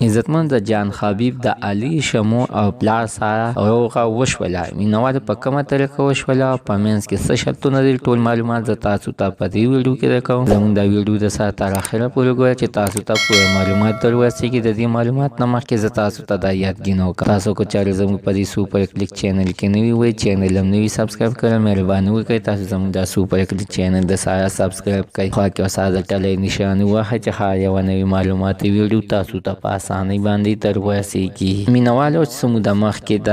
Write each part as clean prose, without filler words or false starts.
عزتمن د جان حبیب د علي شمو او پلار سره روغه وشوله. مینوال په کومه طریقه وشوله، په منځ کې څه شرطونه دي، ټول معلومات زه تاسو ته په دې ویډیو کې درکوم. زموږ دا ویډیو د سره تر اخره پورې ګوره چې تاسو ته پوره معلومات در ورسېږي. د دې معلومات نه مخکې زه تاسو ته دا یادګینه وکړم، تاسو که چېرې زموږ په دې سوپر کلیک چینل کې نوي وئ، چینل هم نوي سبسکرایب کړئ، مهرباني وکړئ تاسو زموږ دا سوپر کلیک چینل د سره سبسکرایب کړئ. خوا کې ورسره د ټلۍ نښاني ووهئ چې هر یوه نوې معلوماتي ویډیو تاسو ته په اسانۍ باندې در ورسېږي. مینوالو چې موده مخکې د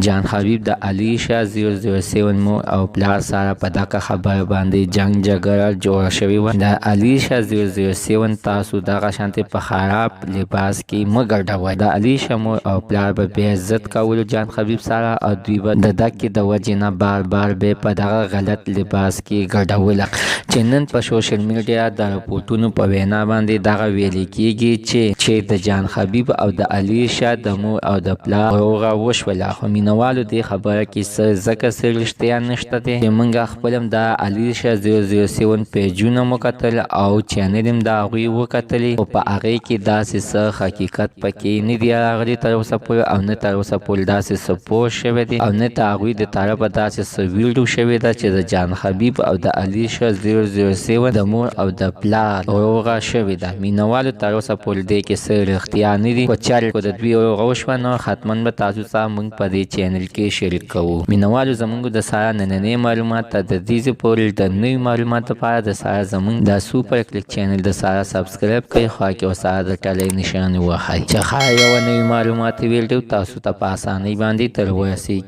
جان حبیب د علي شاه 007 مور او پلار سره په دغه خبره باندې جنګ جګړه جوړه شوې وه. د علي شاه 007 تاسو دغه شانتې په خراب لباس کې مه ګډوئ. د علي شاه مور او پلار به بیا عزت کولو جان حبیب سره، او دوی به د دکې د وجې نه بار بار به په دغه غلط لباس کې ګډوله، چې نن په سوشل میډیا د رپورټونو په وینا باندې دغه ویل کېږي چې د جان حبیب او د علي شاه د مور او د پلار روغه وشوله. خو مینوالو دې خبره کې څه ځکه څه رښتیا نشته دی چې موږ خپل هم د علي شاه 007 پیجونه مو کتل او چینل هم د هغوی وکتلې، خو په هغې کې داسې څه حقیقت پکې نه دی راغلی تر اوسه پورې، او نه تر اوسه پورې داسې څه پوسټ شوی دی، او نه د هغوی د طرفه داسې څه ویډیو شوې ده چې د جان حبیب او د علي شاه 007 د مور او د پلار روغه شوې ده. مینوالو تر اوسه پورې دې کې څه رښتیا نه دي، خو چېرې د دوی روغه وشوه نو حتما به تاسو سره موږ په دې چینل کې شریک کوو. مینوالو زموږ د سره نننۍ معلومات ته د دې پورې د نوي معلوماتو لپاره د سره زموږ د سوپر کلیک چینل د سره سبسکرایب کړئ، خوا کې ورسره د ټلۍ نښاني ووهئ چې هر یوه نوې معلوماتي ویډیو تاسو ته په اسانۍ باندې در ورسېږي.